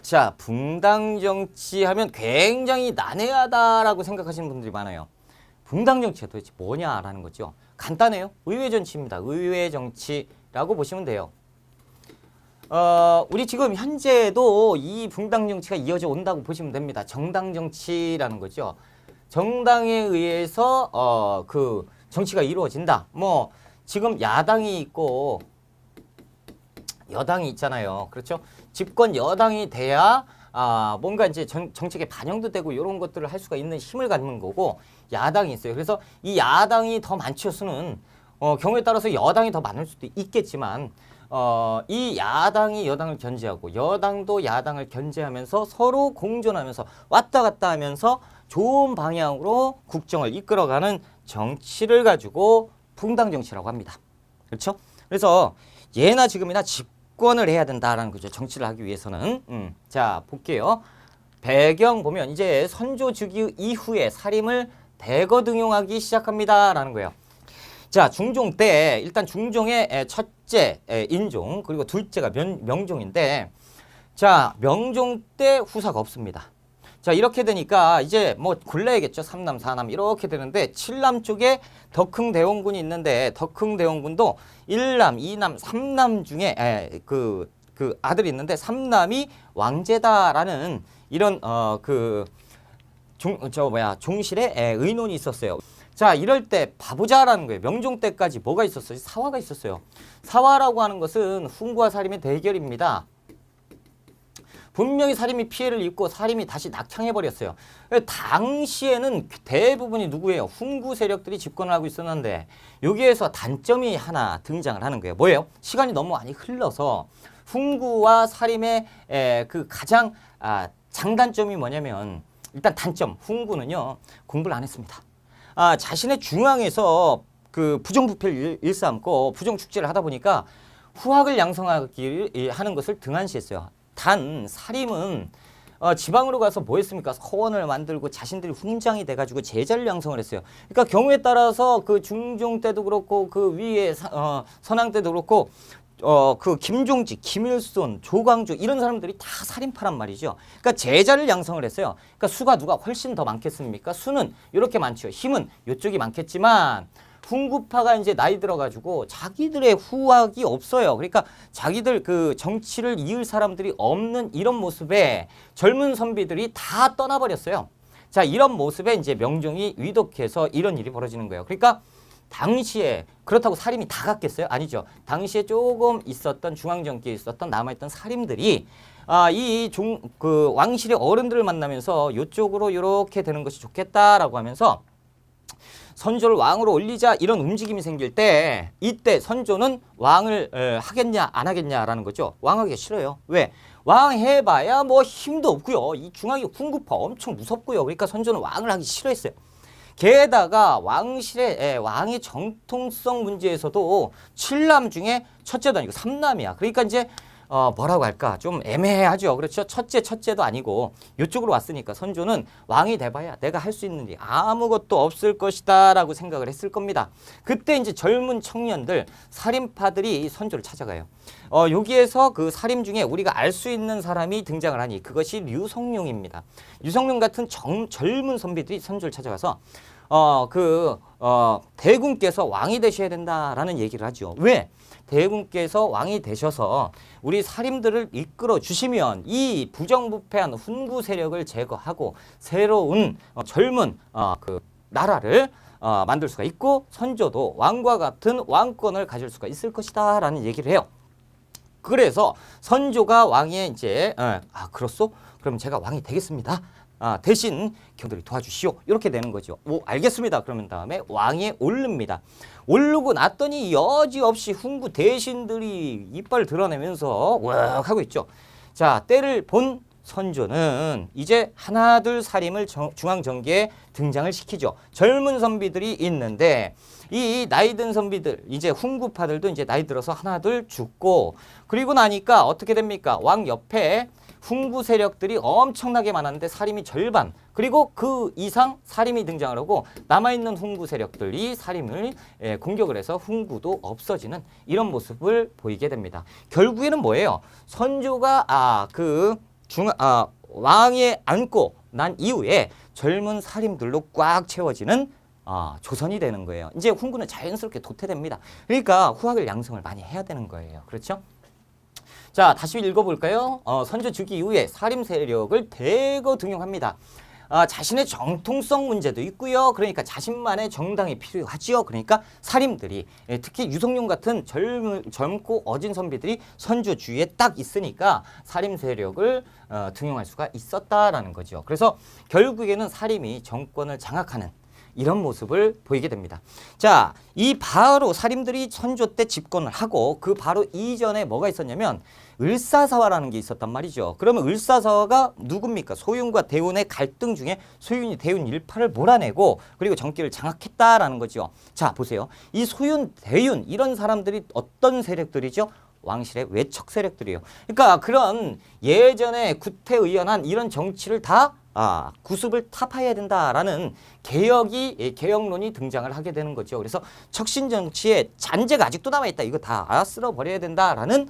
자, 붕당 정치하면 굉장히 난해하다라고 생각하시는 분들이 많아요. 붕당 정치가 도대체 뭐냐라는 거죠. 간단해요. 의회 정치입니다. 의회 정치라고 보시면 돼요. 우리 지금 현재도 이 붕당 정치가 이어져 온다고 보시면 됩니다. 정당 정치라는 거죠. 정당에 의해서 그 정치가 이루어진다. 뭐 지금 야당이 있고 여당이 있잖아요. 그렇죠? 집권 여당이 돼야 뭔가 이제 정책에 반영도 되고 이런 것들을 할 수가 있는 힘을 갖는 거고 야당이 있어요. 그래서 이 야당이 더 많죠. 수는 경우에 따라서 여당이 더 많을 수도 있겠지만 이 야당이 여당을 견제하고 여당도 야당을 견제하면서 서로 공존하면서 왔다 갔다 하면서 좋은 방향으로 국정을 이끌어가는 정치를 가지고 붕당 정치라고 합니다. 그렇죠? 그래서 예나 지금이나 집권을 해야 된다라는 거죠. 정치를 하기 위해서는. 자, 볼게요. 배경 보면 이제 선조 즉위 이후에 살림을 대거 등용하기 시작합니다라는 거예요. 자, 중종 때 일단 중종의 첫째 인종 그리고 둘째가 명종인데 자, 명종 때 후사가 없습니다. 자, 이렇게 되니까 이제 뭐 골라야겠죠. 3남, 4남 이렇게 되는데 7남 쪽에 덕흥대원군이 있는데 덕흥대원군도 1남, 2남, 3남 중에 그 아들이 있는데 3남이 왕제다라는 이런 종실의 의논이 있었어요. 자, 이럴 때 봐보자라는 거예요. 명종 때까지 뭐가 있었어요? 사화가 있었어요. 사화라고 하는 것은 훈구와 살림의 대결입니다. 분명히 살림이 피해를 입고 살림이 다시 낙창해버렸어요. 당시에는 대부분이 누구예요? 훈구 세력들이 집권을 하고 있었는데 여기에서 단점이 하나 등장을 하는 거예요. 뭐예요? 시간이 너무 많이 흘러서 훈구와 살림의 그 가장 장단점이 뭐냐면 일단 단점, 훈구는요 공부를 안 했습니다. 자신의 중앙에서 그 부정부패를 일삼고 부정축제를 하다 보니까 후학을 양성하기 하는 것을 등한시했어요. 단 살림은 지방으로 가서 뭐 했습니까? 서원을 만들고 자신들이 훈장이 돼가지고 제자를 양성을 했어요. 그러니까 경우에 따라서 그 중종 때도 그렇고 그 위에 선왕 때도 그렇고 그 김종직, 김일손, 조광조 이런 사람들이 다 살인파란 말이죠. 그러니까 제자를 양성을 했어요. 그러니까 수가 누가 훨씬 더 많겠습니까? 수는 이렇게 많죠. 힘은 이쪽이 많겠지만 훈구파가 이제 나이 들어가지고 자기들의 후학이 없어요. 그러니까 자기들 그 정치를 이을 사람들이 없는 이런 모습에 젊은 선비들이 다 떠나버렸어요. 자, 이런 모습에 이제 명종이 위독해서 이런 일이 벌어지는 거예요. 그러니까 당시에 그렇다고 살림이 다 갔겠어요? 아니죠. 당시에 조금 있었던 중앙정기에 있었던 남아있던 살림들이 그 왕실의 어른들을 만나면서 이쪽으로 이렇게 되는 것이 좋겠다라고 하면서 선조를 왕으로 올리자 이런 움직임이 생길 때 이때 선조는 왕을 하겠냐 안 하겠냐라는 거죠. 왕하기가 싫어요. 왜? 왕 해봐야 뭐 힘도 없고요. 이 중앙이 훈구파 엄청 무섭고요. 그러니까 선조는 왕을 하기 싫어했어요. 게다가 왕의 정통성 문제에서도 7남 중에 첫째도 아니고 3남이야. 그러니까 이제 뭐라고 할까 좀 애매하죠. 그렇죠. 첫째도 아니고 이쪽으로 왔으니까 선조는 왕이 돼봐야 내가 할 수 있는 일 아무것도 없을 것이다 라고 생각을 했을 겁니다. 그때 이제 젊은 청년들 살인파들이 선조를 찾아가요. 여기에서 그 살인 중에 우리가 알 수 있는 사람이 등장을 하니 그것이 류성룡입니다. 류성룡 같은 젊은 선비들이 선조를 찾아가서 대군께서 왕이 되셔야 된다라는 얘기를 하죠. 왜? 대군께서 왕이 되셔서 우리 살림들을 이끌어 주시면 이 부정부패한 훈구 세력을 제거하고 새로운 젊은 그 나라를 만들 수가 있고 선조도 왕과 같은 왕권을 가질 수가 있을 것이다 라는 얘기를 해요. 그래서 선조가 왕에 이제 그렇소? 그럼 제가 왕이 되겠습니다. 대신 경들이 도와주시오. 이렇게 되는 거죠. 오, 알겠습니다. 그러면 다음에 왕에 오릅니다. 오르고 났더니 여지없이 훈구 대신들이 이빨을 드러내면서 왁 하고 있죠. 자, 때를 본 선조는 이제 하나둘 살림을 중앙정계에 등장을 시키죠. 젊은 선비들이 있는데 이 나이든 선비들 이제 훈구파들도 이제 나이 들어서 하나둘 죽고 그리고 나니까 어떻게 됩니까? 왕 옆에 훈구 세력들이 엄청나게 많았는데 살림이 절반 그리고 그 이상 살림이 등장을 하고 남아있는 훈구 세력들이 살림을 공격을 해서 훈구도 없어지는 이런 모습을 보이게 됩니다. 결국에는 뭐예요? 선조가 그 왕위에 앉고 난 이후에 젊은 살인들로 꽉 채워지는 조선이 되는 거예요. 이제 훈구는 자연스럽게 도태됩니다. 그러니까 후학을 양성을 많이 해야 되는 거예요. 그렇죠? 자, 다시 읽어볼까요? 선조 즉위 이후에 사림 세력을 대거 등용합니다. 자신의 정통성 문제도 있고요. 그러니까 자신만의 정당이 필요하지요. 그러니까 사림들이 특히 유성룡 같은 젊고 어진 선비들이 선조 주위에 딱 있으니까 사림 세력을 등용할 수가 있었다라는 거죠. 그래서 결국에는 사림이 정권을 장악하는 이런 모습을 보이게 됩니다. 자, 이 바로 사림들이 선조 때 집권을 하고 그 바로 이전에 뭐가 있었냐면 을사사화라는 게 있었단 말이죠. 그러면 을사사화가 누굽니까? 소윤과 대운의 갈등 중에 소윤이 대운 일파를 몰아내고 그리고 정기를 장악했다라는 거죠. 자, 보세요. 이 소윤, 대윤 이런 사람들이 어떤 세력들이죠? 왕실의 외척 세력들이에요. 그러니까 그런 예전에 구태의연한 이런 정치를 다 구습을 타파해야 된다라는 개혁론이 등장을 하게 되는 거죠. 그래서 척신 정치에 잔재가 아직도 남아있다. 이거 다 쓸어버려야 된다라는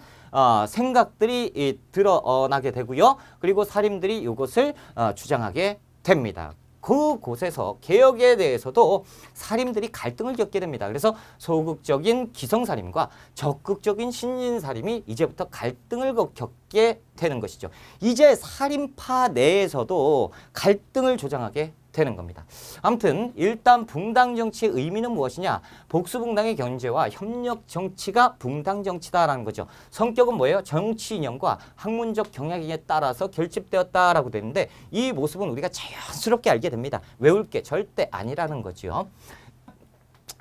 생각들이 드러나게 되고요. 그리고 사림들이 이것을 주장하게 됩니다. 그곳에서 개혁에 대해서도 사림들이 갈등을 겪게 됩니다. 그래서 소극적인 기성사림과 적극적인 신진사림이 이제부터 갈등을 겪게 되는 것이죠. 이제 사림파 내에서도 갈등을 조장하게 되는 겁니다. 아무튼 일단 붕당 정치의 의미는 무엇이냐? 복수붕당의 견제와 협력 정치가 붕당 정치다라는 거죠. 성격은 뭐예요? 정치 이념과 학문적 경향에 따라서 결집되었다라고 되는데 이 모습은 우리가 자연스럽게 알게 됩니다. 외울 게 절대 아니라는 거죠.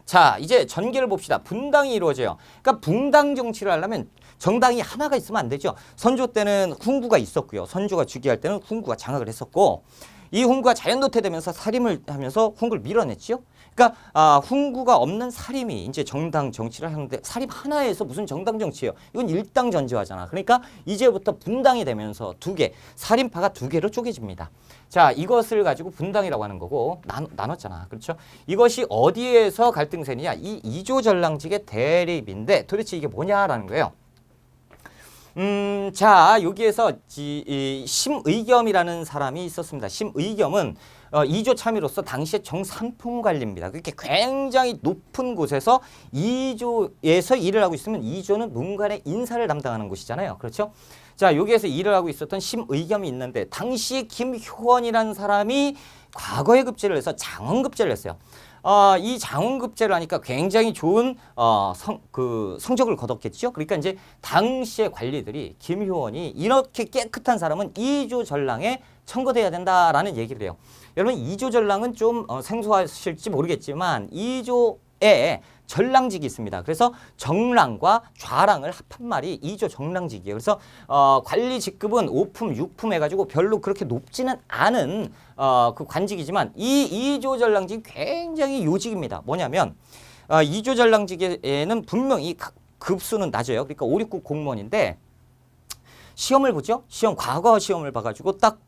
자, 이제 전개를 봅시다. 분당이 이루어져요. 그러니까 붕당 정치를 하려면 정당이 하나가 있으면 안 되죠. 선조 때는 훈구가 있었고요. 선조가 즉위할 때는 훈구가 장악을 했었고 이 훈구가 자연도태되면서 사림을 하면서 훈구를 밀어냈죠. 그러니까 훈구가 없는 사림이 이제 정당 정치를 하는데 사림 하나에서 무슨 정당 정치예요. 이건 일당 전제화잖아. 그러니까 이제부터 분당이 되면서 두 개, 사림파가 두 개로 쪼개집니다. 자, 이것을 가지고 분당이라고 하는 거고 나눴잖아. 그렇죠? 이것이 어디에서 갈등세냐? 이 이조전랑직의 대립인데 도대체 이게 뭐냐라는 거예요. 자, 여기에서 심의겸이라는 사람이 있었습니다. 심의겸은 이조 참의로서 당시의 정삼품 관리입니다. 그렇게 굉장히 높은 곳에서 이조에서 일을 하고 있으면 이조는 문관의 인사를 담당하는 곳이잖아요. 그렇죠? 자, 여기에서 일을 하고 있었던 심의겸이 있는데 당시 김효원이라는 사람이 과거에 급제를 해서 장원급제를 했어요. 이 장원급제를 하니까 굉장히 좋은 성적을 거뒀겠죠. 그러니까 이제 당시의 관리들이 김효원이 이렇게 깨끗한 사람은 이조전랑에 청거돼야 된다라는 얘기를 해요. 여러분 이조전랑은 좀 생소하실지 모르겠지만 이조에 전랑직이 있습니다. 그래서 정랑과 좌랑을 합한 말이 이조 정랑직이에요. 그래서 관리 직급은 5품, 6품 해가지고 별로 그렇게 높지는 않은 그 관직이지만 이 이조 전랑직이 굉장히 요직입니다. 뭐냐면 이조 전랑직에는 분명히 급수는 낮아요. 그러니까 5, 6급 공무원인데 시험을 보죠. 과거 시험을 봐가지고 딱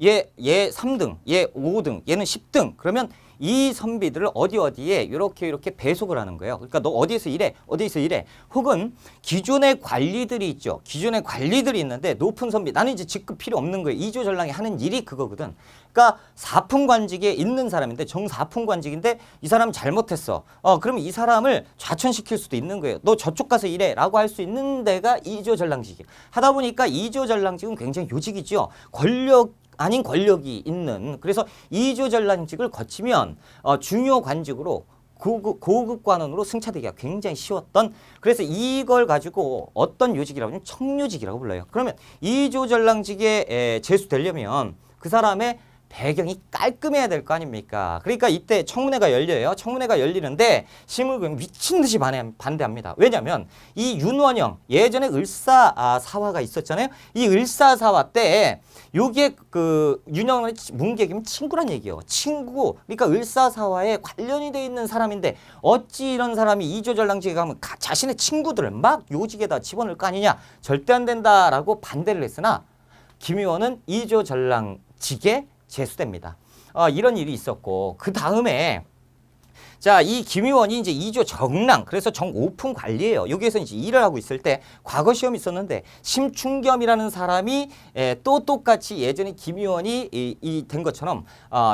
얘 3등, 얘 5등, 얘는 10등. 그러면 이 선비들을 어디에 이렇게 배속을 하는 거예요. 그러니까 너 어디에서 일해? 혹은 기존의 관리들이 있죠. 기존의 관리들이 있는데 높은 선비, 나는 이제 직급 필요 없는 거예요. 이조전랑이 하는 일이 그거거든. 그러니까 4품 관직에 있는 사람인데 정사품 관직인데 이 사람 잘못했어. 그러면 이 사람을 좌천시킬 수도 있는 거예요. 너 저쪽 가서 일해 라고 할 수 있는 데가 이조전랑직이에요. 하다 보니까 이조전랑직은 굉장히 요직이죠. 아닌 권력이 있는, 그래서 이조전랑직을 거치면 중요 관직으로 고급 관원으로 승차되기가 굉장히 쉬웠던, 그래서 이걸 가지고 어떤 요직이라고 하면 청요직이라고 불러요. 그러면 이조전랑직에 제수되려면 그 사람의 배경이 깔끔해야 될 거 아닙니까? 그러니까 이때 청문회가 열려요. 청문회가 열리는데 심의겸이 미친 듯이 반대합니다. 왜냐하면 이 윤원영, 예전에 을사사화가 있었잖아요. 이 을사사화 때 요게 그 윤영의 문계겸이 친구란 얘기예요. 친구. 그러니까 을사사화에 관련이 돼 있는 사람인데 어찌 이런 사람이 이조전랑직에 가면 자신의 친구들을 막 요직에다 집어넣을 거 아니냐. 절대 안 된다라고 반대를 했으나 김효원은 이조전랑직에 제수됩니다. 이런 일이 있었고 그 다음에 자, 이 김의원이 이제 2조 정랑, 그래서 정오품 관리예요. 여기에서 이제 일을 하고 있을 때 과거 시험이 있었는데 심충겸이라는 사람이 또 똑같이 예전에 김의원이 된 것처럼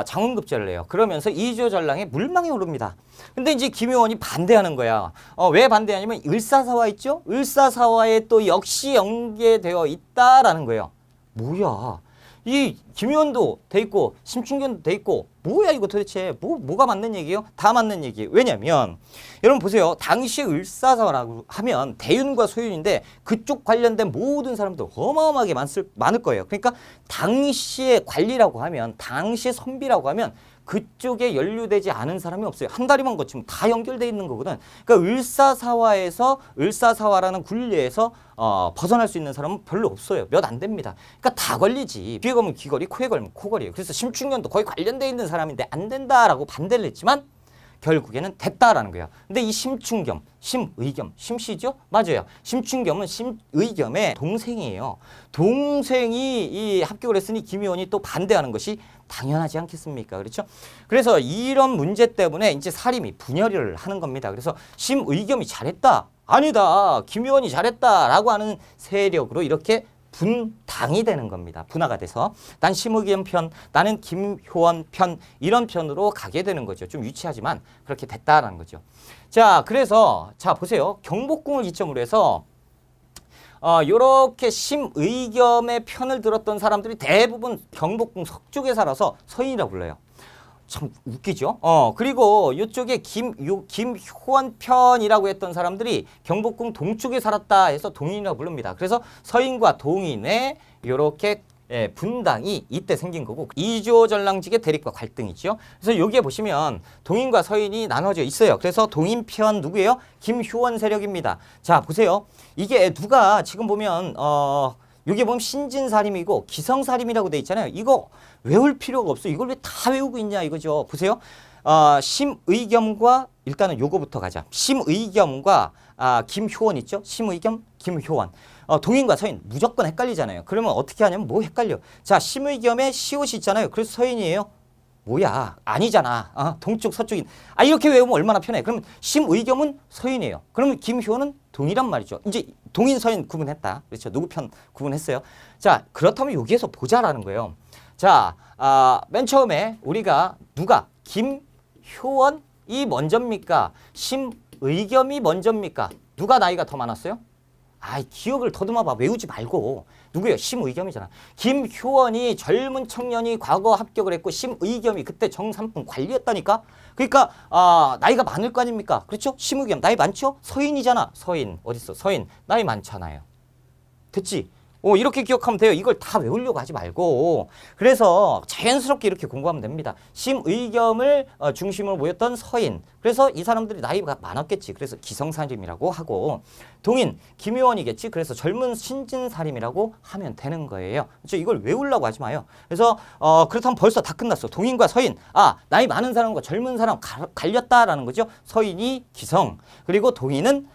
장원급제를 해요. 그러면서 2조 전랑에 물망에 오릅니다. 근데 이제 김의원이 반대하는 거야. 왜 반대하냐면 을사사화 있죠? 을사사화에 또 역시 연계되어 있다라는 거예요. 뭐야? 이 김의원도 돼 있고 심충견도 돼 있고 뭐야 이거 도대체 뭐가 맞는 얘기예요? 다 맞는 얘기예요. 왜냐면 여러분 보세요. 당시 을사사화라고 하면 대윤과 소윤인데 그쪽 관련된 모든 사람들 어마어마하게 많을 거예요. 그러니까 당시의 관리라고 하면 당시의 선비라고 하면 그쪽에 연루되지 않은 사람이 없어요. 한 다리만 거치면 다 연결돼 있는 거거든. 그러니까 을사사화라는 굴레에서 벗어날 수 있는 사람은 별로 없어요. 몇 안 됩니다. 그러니까 다 걸리지. 귀에 걸면 귀걸이, 코에 걸면 코걸이에요. 그래서 심충견도 거의 관련돼 있는 사람인데 안 된다라고 반대를 했지만 결국에는 됐다라는 거예요. 근데 이 심충겸, 심의겸, 심씨죠? 맞아요. 심충겸은 심의겸의 동생이에요. 동생이 이 합격을 했으니 김의원이 또 반대하는 것이 당연하지 않겠습니까? 그렇죠? 그래서 이런 문제 때문에 이제 사림이 분열을 하는 겁니다. 그래서 심의겸이 잘했다. 아니다. 김의원이 잘했다라고 하는 세력으로 이렇게 분당이 되는 겁니다. 분화가 돼서 난 심의겸 편, 나는 김효원 편 이런 편으로 가게 되는 거죠. 좀 유치하지만 그렇게 됐다라는 거죠. 자, 그래서 자 보세요. 경복궁을 기점으로 해서 요렇게 심의겸의 편을 들었던 사람들이 대부분 경복궁 서쪽에 살아서 서인이라고 불러요. 참 웃기죠? 그리고 이쪽에 김효원 편이라고 했던 사람들이 경복궁 동쪽에 살았다 해서 동인이라고 부릅니다. 그래서 서인과 동인의 요렇게 분당이 이때 생긴 거고 2조 전랑직의 대립과 갈등이죠. 그래서 여기에 보시면 동인과 서인이 나눠져 있어요. 그래서 동인편 누구예요? 김효원 세력입니다. 자 보세요. 이게 누가 지금 보면 여기 보면 신진사림이고 기성사림이라고 돼 있잖아요. 이거 외울 필요가 없어. 이걸 왜 다 외우고 있냐 이거죠. 보세요. 심의겸과 일단은 요거부터 가자. 심의겸과 김효원 있죠. 심의겸, 김효원. 동인과 서인 무조건 헷갈리잖아요. 그러면 어떻게 하냐면 뭐 헷갈려. 자, 심의겸의 시옷이 있잖아요. 그래서 서인이에요. 뭐야? 아니잖아. 동쪽, 서쪽인. 이렇게 외우면 얼마나 편해. 그러면 심의겸은 서인이에요. 그러면 김효원은 동이란 말이죠. 이제 동인, 서인 구분했다. 그렇죠. 누구 편 구분했어요. 자, 그렇다면 여기에서 보자라는 거예요. 자, 맨 처음에 우리가 누가 김효원이 먼저입니까? 심의겸이 먼저입니까? 누가 나이가 더 많았어요? 기억을 더듬어봐. 외우지 말고. 누구예요? 심의겸이잖아. 김효원이 젊은 청년이 과거 합격을 했고 심의겸이 그때 정삼품 관리였다니까. 그러니까 나이가 많을 거 아닙니까? 그렇죠? 심의겸 나이 많죠? 서인이잖아. 서인 어딨어? 서인 나이 많잖아요. 됐지? 이렇게 기억하면 돼요. 이걸 다 외우려고 하지 말고. 그래서 자연스럽게 이렇게 공부하면 됩니다. 심의겸을 중심으로 모였던 서인. 그래서 이 사람들이 나이가 많았겠지. 그래서 기성사림이라고 하고 동인, 김효원이겠지. 그래서 젊은 신진사림이라고 하면 되는 거예요. 그렇죠? 이걸 외우려고 하지 마요. 그래서 그렇다면 벌써 다 끝났어. 동인과 서인. 나이 많은 사람과 젊은 사람 갈렸다라는 거죠. 서인이 기성. 그리고 동인은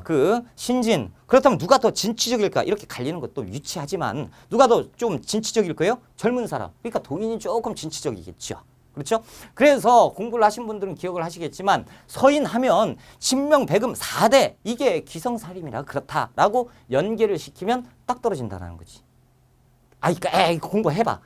그 신진. 그렇다면 누가 더 진취적일까? 이렇게 갈리는 것도 유치하지만 누가 더 좀 진취적일 거예요? 젊은 사람. 그러니까 동인이 조금 진취적이겠죠. 그렇죠? 그래서 공부를 하신 분들은 기억을 하시겠지만 서인하면 신명백음 4대 이게 기성사림이라 그렇다라고 연계를 시키면 딱 떨어진다는 거지. 이거 공부해봐.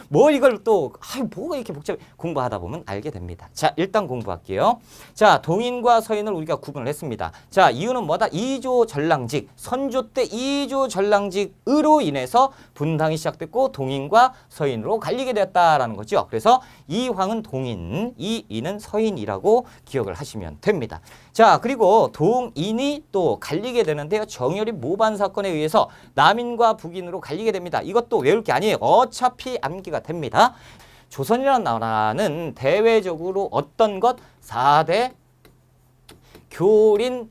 뭘 이걸 또, 뭐가 이렇게 복잡해. 공부하다 보면 알게 됩니다. 자, 일단 공부할게요. 자, 동인과 서인을 우리가 구분을 했습니다. 자, 이유는 뭐다? 2조 전랑직, 선조 때 2조 전랑직으로 인해서 분당이 시작됐고 동인과 서인으로 갈리게 되었다라는 거죠. 그래서 이황은 동인, 이인은 서인이라고 기억을 하시면 됩니다. 자, 그리고 동인이 또 갈리게 되는데요. 정열이 모반 사건에 의해서 남인과 북인으로 갈리게 됩니다. 이것도 외울 게 아니에요. 어차피 암기가 됩니다. 조선이라는 나라는 대외적으로 어떤 것? 4대 교린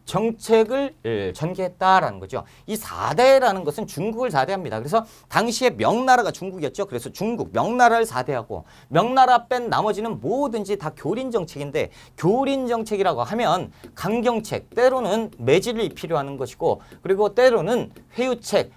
정책을 전개했다라는 거죠. 이 4대라는 것은 중국을 4대합니다. 그래서 당시에 명나라가 중국이었죠. 그래서 중국, 명나라를 4대하고 명나라 뺀 나머지는 뭐든지 다 교린 정책인데 교린 정책이라고 하면 강경책, 때로는 매질이 필요한 것이고 그리고 때로는 회유책,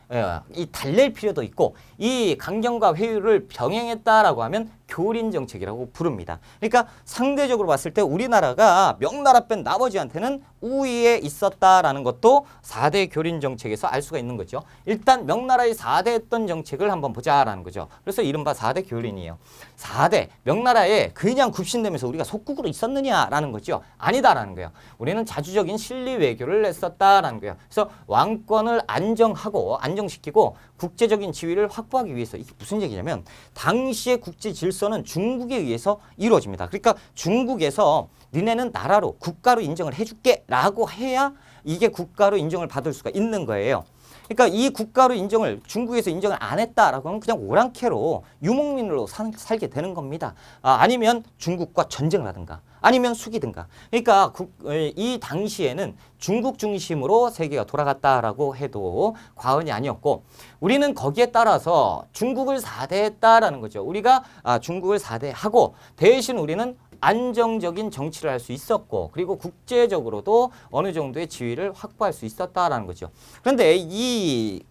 이 달랠 필요도 있고 이 강경과 회유를 병행했다라고 하면 교린 정책이라고 부릅니다. 그러니까 상대적으로 봤을 때 우리나라가 명나라 뺀 나머지한테는 우위에 있었다라는 것도 4대 교린 정책에서 알 수가 있는 거죠. 일단 명나라의 4대 했던 정책을 한번 보자라는 거죠. 그래서 이른바 4대 교린이에요. 4대 명나라에 그냥 굽신되면서 우리가 속국으로 있었느냐라는 거죠. 아니다라는 거예요. 우리는 자주적인 실리 외교를 했었다라는 거예요. 그래서 왕권을 안정시키고 국제적인 지위를 확보하기 위해서 이게 무슨 얘기냐면 당시의 국제 질서는 중국에 의해서 이루어집니다. 그러니까 중국에서 니네는 나라로 국가로 인정을 해줄게 라고 해야 이게 국가로 인정을 받을 수가 있는 거예요. 그러니까 이 국가로 인정을 중국에서 인정을 안 했다라고 하면 그냥 오랑캐로 유목민으로 살게 되는 겁니다. 아니면 중국과 전쟁을 하든가 아니면 숙이든가. 그러니까 이 당시에는 중국 중심으로 세계가 돌아갔다라고 해도 과언이 아니었고 우리는 거기에 따라서 중국을 4대했다라는 거죠. 우리가 중국을 4대하고 대신 우리는 안정적인 정치를 할 수 있었고 그리고 국제적으로도 어느 정도의 지위를 확보할 수 있었다라는 거죠. 그런데 이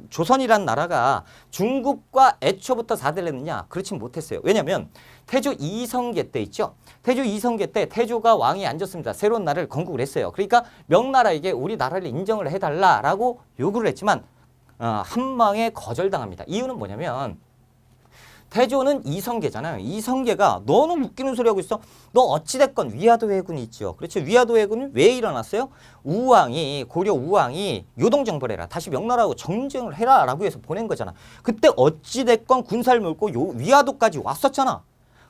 조선이라는 나라가 중국과 애초부터 4대를 했느냐? 그렇진 못했어요. 왜냐하면 태조 이성계 때 있죠. 태조 이성계 때 태조가 왕이 앉았습니다. 새로운 나라를 건국을 했어요. 그러니까 명나라에게 우리 나라를 인정을 해달라라고 요구를 했지만 한 방에 거절당합니다. 이유는 뭐냐면 태조는 이성계잖아요. 이성계가 너는 웃기는 소리 하고 있어. 너 어찌됐건 위화도 해군이 있죠. 그렇죠. 위화도 해군이 왜 일어났어요? 고려 우왕이 요동정벌 해라. 다시 명나라하고 정쟁을 해라 라고 해서 보낸 거잖아. 그때 어찌됐건 군사를 몰고 위화도까지 왔었잖아.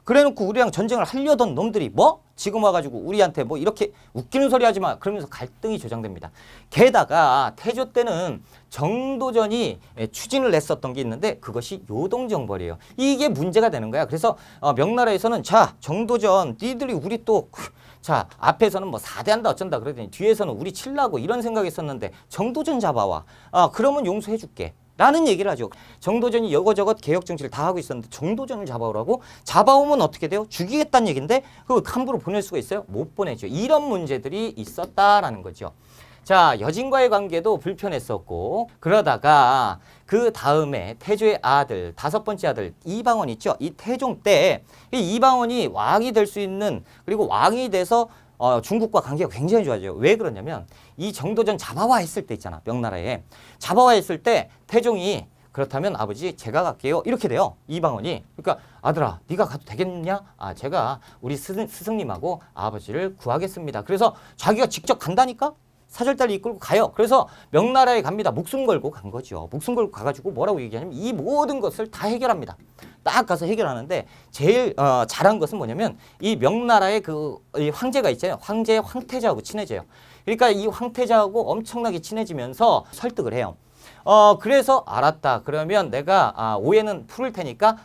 그래놓고 우리랑 전쟁을 하려던 놈들이 뭐? 지금 와가지고 우리한테 뭐 이렇게 웃기는 소리 하지 마. 그러면서 갈등이 조장됩니다. 게다가 태조 때는 정도전이 추진을 했었던 게 있는데 그것이 요동정벌이에요. 이게 문제가 되는 거야. 그래서 명나라에서는 자 정도전 니들이 우리 또 자 앞에서는 뭐 4대한다 어쩐다 그러더니 뒤에서는 우리 칠라고 이런 생각했었는데 정도전 잡아와. 그러면 용서해 줄게. 라는 얘기를 하죠. 정도전이 여거저것 개혁 정치를 다 하고 있었는데 정도전을 잡아오라고? 잡아오면 어떻게 돼요? 죽이겠다는 얘기인데 그걸 함부로 보낼 수가 있어요? 못 보내죠. 이런 문제들이 있었다라는 거죠. 자, 여진과의 관계도 불편했었고 그러다가 그 다음에 태조의 아들, 5번째 아들 이방원 있죠. 이 태종 때 이 이방원이 왕이 될 수 있는 그리고 왕이 돼서 중국과 관계가 굉장히 좋아져요. 왜 그러냐면 이 정도전 잡아와 했을 때 있잖아. 명나라에. 잡아와 했을 때 태종이 그렇다면 아버지 제가 갈게요. 이렇게 돼요. 이방원이. 그러니까 아들아 네가 가도 되겠냐? 제가 우리 스승님하고 아버지를 구하겠습니다. 그래서 자기가 직접 간다니까? 사절단을 이끌고 가요. 그래서 명나라에 갑니다. 목숨 걸고 간 거죠. 목숨 걸고 가가지고 뭐라고 얘기하냐면 이 모든 것을 다 해결합니다. 딱 가서 해결하는데 제일 잘한 것은 뭐냐면 이 명나라의 이 황제가 있잖아요. 황태자하고 친해져요. 그러니까 이 황태자하고 엄청나게 친해지면서 설득을 해요. 그래서 알았다. 그러면 내가 오해는 풀을 테니까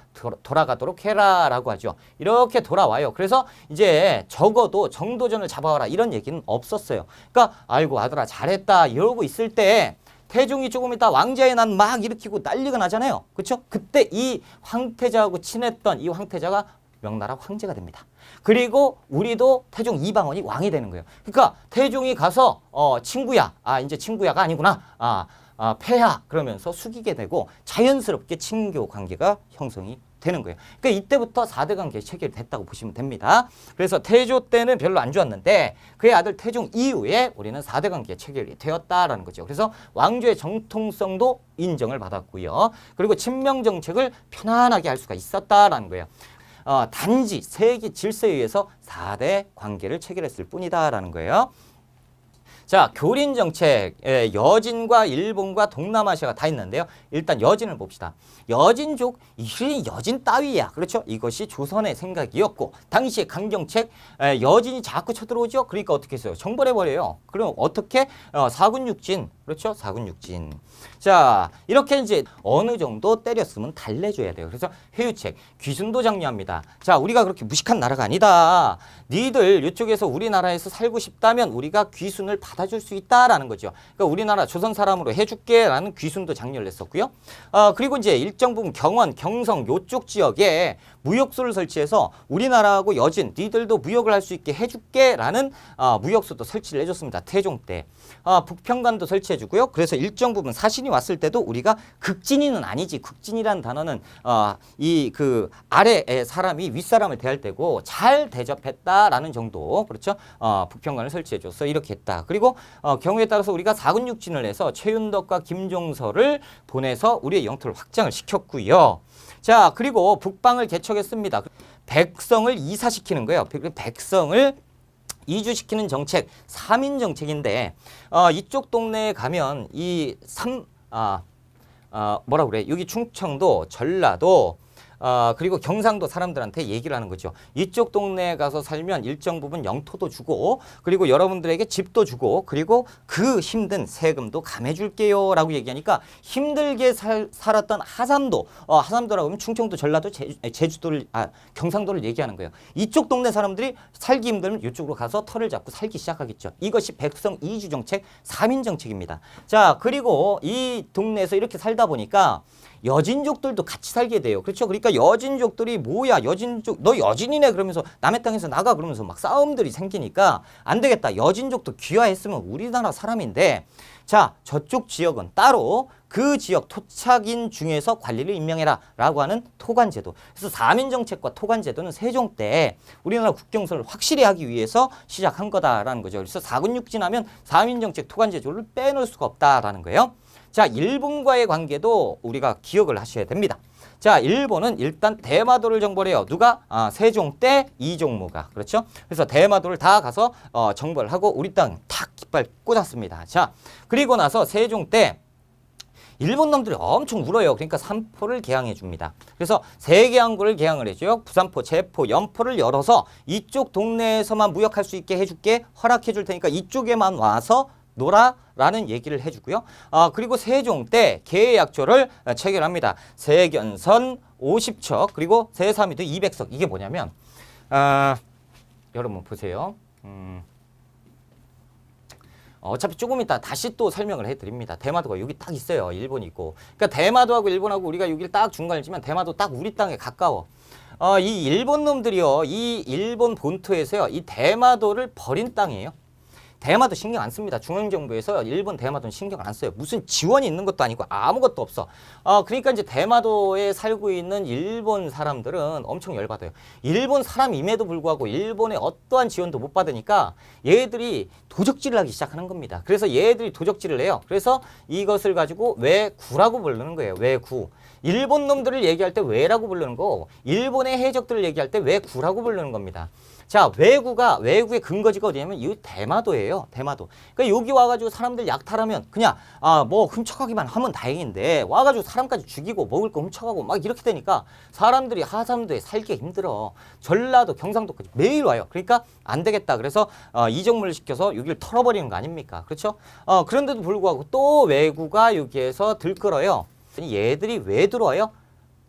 돌아가도록 해라 라고 하죠. 이렇게 돌아와요. 그래서 이제 적어도 정도전을 잡아와라 이런 얘기는 없었어요. 그러니까 아이고 아들아 잘했다 이러고 있을 때 태종이 조금 있다 왕자의 난 막 일으키고 난리가 나잖아요. 그렇죠? 그때 이 황태자하고 친했던 이 황태자가 명나라 황제가 됩니다. 그리고 우리도 태종 이방원이 왕이 되는 거예요. 그러니까 태종이 가서 친구야. 이제 친구야가 아니구나. 폐하 그러면서 숙이게 되고 자연스럽게 친교 관계가 형성이 되는 거예요. 그러니까 이때부터 4대 관계 체결이 됐다고 보시면 됩니다. 그래서 태조 때는 별로 안 좋았는데 그의 아들 태종 이후에 우리는 4대 관계 체결이 되었다라는 거죠. 그래서 왕조의 정통성도 인정을 받았고요. 그리고 친명 정책을 편안하게 할 수가 있었다라는 거예요. 단지 세계 질서에 의해서 4대 관계를 체결했을 뿐이다라는 거예요. 자, 교린 정책, 여진과 일본과 동남아시아가 다 있는데요. 일단 여진을 봅시다. 여진족, 이게 여진 따위야. 그렇죠? 이것이 조선의 생각이었고 당시의 강경책, 여진이 자꾸 쳐들어오죠. 그러니까 어떻게 했어요? 정벌해버려요. 그럼 어떻게? 사군육진, 그렇죠? 사군육진. 자, 이렇게 이제 어느 정도 때렸으면 달래줘야 돼요. 그래서 회유책, 귀순도 장려합니다. 자, 우리가 그렇게 무식한 나라가 아니다. 니들 이쪽에서 우리나라에서 살고 싶다면 우리가 귀순을 받아줄 수 있다라는 거죠. 그러니까 우리나라 조선 사람으로 해줄게라는 귀순도 장려를 했었고요. 그리고 이제 일정 부분 경원, 경성 요쪽 지역에 무역소를 설치해서 우리나라하고 여진 니들도 무역을 할 수 있게 해줄게라는 무역소도 설치를 해줬습니다. 태종 때. 북평관도 설치해주고요. 그래서 일정 부분 사신이 왔을 때도 우리가 극진이는 아니지. 극진이라는 단어는 그 아래의 사람이 윗사람을 대할 때고 잘 대접했다라는 정도. 그렇죠? 북평관을 설치해줘서 이렇게 했다. 그리고 경우에 따라서 우리가 사근육진을 해서 최윤덕과 김종서를 보내서 우리의 영토를 확장을 시켰고요. 자, 그리고 북방을 개척했습니다. 백성을 이사시키는 거예요. 백성을 이주시키는 정책, 3인 정책인데 이쪽 동네에 가면 뭐라 그래? 여기 충청도, 전라도 그리고 경상도 사람들한테 얘기를 하는 거죠. 이쪽 동네에 가서 살면 일정 부분 영토도 주고 그리고 여러분들에게 집도 주고 그리고 그 힘든 세금도 감해줄게요 라고 얘기하니까 힘들게 살았던 하삼도라고 하면 충청도, 전라도, 제주도를 경상도를 얘기하는 거예요. 이쪽 동네 사람들이 살기 힘들면 이쪽으로 가서 터를 잡고 살기 시작하겠죠. 이것이 백성 이주 정책 3인 정책입니다. 자, 그리고 이 동네에서 이렇게 살다 보니까 여진족들도 같이 살게 돼요. 그렇죠? 그러니까 여진족들이 뭐야? 여진족, 너 여진이네? 그러면서 남의 땅에서 나가 그러면서 막 싸움들이 생기니까 안 되겠다. 여진족도 귀화했으면 우리나라 사람인데 자, 저쪽 지역은 따로 그 지역 토착인 중에서 관리를 임명해라 라고 하는 토관제도. 그래서 3인 정책과 토관제도는 세종 때 우리나라 국경선을 확실히 하기 위해서 시작한 거다라는 거죠. 그래서 사근육진하면 3인 정책 토관제도를 빼놓을 수가 없다라는 거예요. 자, 일본과의 관계도 우리가 기억을 하셔야 됩니다. 자, 일본은 일단 대마도를 정벌해요. 해요. 누가? 세종 때 이종무가. 그렇죠? 그래서 대마도를 다 가서 정벌을 하고 우리 땅 탁 깃발 꽂았습니다. 자, 그리고 나서 세종 때 일본 놈들이 엄청 울어요. 그러니까 삼포를 개항해 줍니다. 그래서 세 개 항구를 개항을 해줘요. 부산포, 제포, 연포를 열어서 이쪽 동네에서만 무역할 수 있게 해줄게, 허락해 줄 테니까 이쪽에만 와서 노라라는 얘기를 해주고요. 그리고 세종 때 계약조를 체결합니다. 세견선 50척 그리고 세사미도 200석. 이게 뭐냐면 여러분 보세요. 어차피 조금 이따 다시 또 설명을 해드립니다. 대마도가 여기 딱 있어요. 일본이 있고. 그러니까 대마도하고 일본하고 우리가 여기를 딱 중간을 지면 대마도 딱 우리 땅에 가까워. 이 일본 놈들이요. 이 일본 본토에서요. 이 대마도를 버린 땅이에요. 대마도 신경 안 씁니다. 중앙정부에서 일본 대마도는 신경을 안 써요. 무슨 지원이 있는 것도 아니고 아무것도 없어. 그러니까 이제 대마도에 살고 있는 일본 사람들은 엄청 열받아요. 일본 사람임에도 불구하고 일본의 어떠한 지원도 못 받으니까 얘들이 도적질을 하기 시작하는 겁니다. 그래서 얘들이 도적질을 해요. 그래서 이것을 가지고 외구라고 부르는 거예요. 외구. 일본 놈들을 얘기할 때 왜라고 부르는 거, 일본의 해적들을 얘기할 때 외구라고 부르는 겁니다. 자, 외구의 근거지가 어디냐면 이 대마도예요. 대마도. 그러니까 여기 와가지고 사람들 약탈하면 그냥 뭐 훔쳐가기만 하면 다행인데 와가지고 사람까지 죽이고 먹을 거 훔쳐가고 막 이렇게 되니까 사람들이 하삼도에 살기 힘들어. 전라도, 경상도까지 매일 와요. 그러니까 안 되겠다. 그래서 이적물을 시켜서 여기를 털어버리는 거 아닙니까? 그렇죠? 그런데도 불구하고 또 외구가 여기에서 들끓어요. 얘들이 왜 들어와요?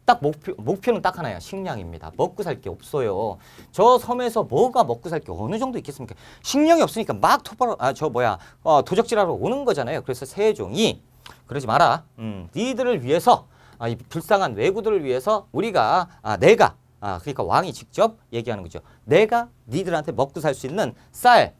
딱 목표는 딱 하나예요. 식량입니다. 먹고 살 게 없어요. 저 섬에서 뭐가 먹고 살 게 어느 정도 있겠습니까? 식량이 없으니까 막 도적질하러 오는 거잖아요. 그래서 세종이 그러지 마라. 니들을 위해서 이 불쌍한 왜구들을 위해서 우리가 내가 그러니까 왕이 직접 얘기하는 거죠. 내가 니들한테 먹고 살 수 있는 쌀,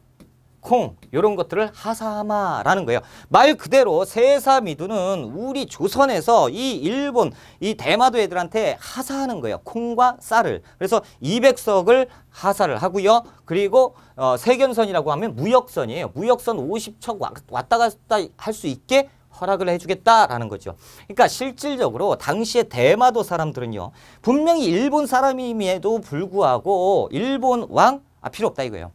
콩 이런 것들을 하사하마라는 거예요. 말 그대로 세사미두는 우리 조선에서 이 일본 이 대마도 애들한테 하사하는 거예요. 콩과 쌀을. 그래서 200석을 하사를 하고요. 그리고 세견선이라고 하면 무역선이에요. 무역선 50척 왔다 갔다 할 수 있게 허락을 해주겠다라는 거죠. 그러니까 실질적으로 당시에 대마도 사람들은요. 분명히 일본 사람임에도 불구하고 일본 왕 필요 없다 이거예요.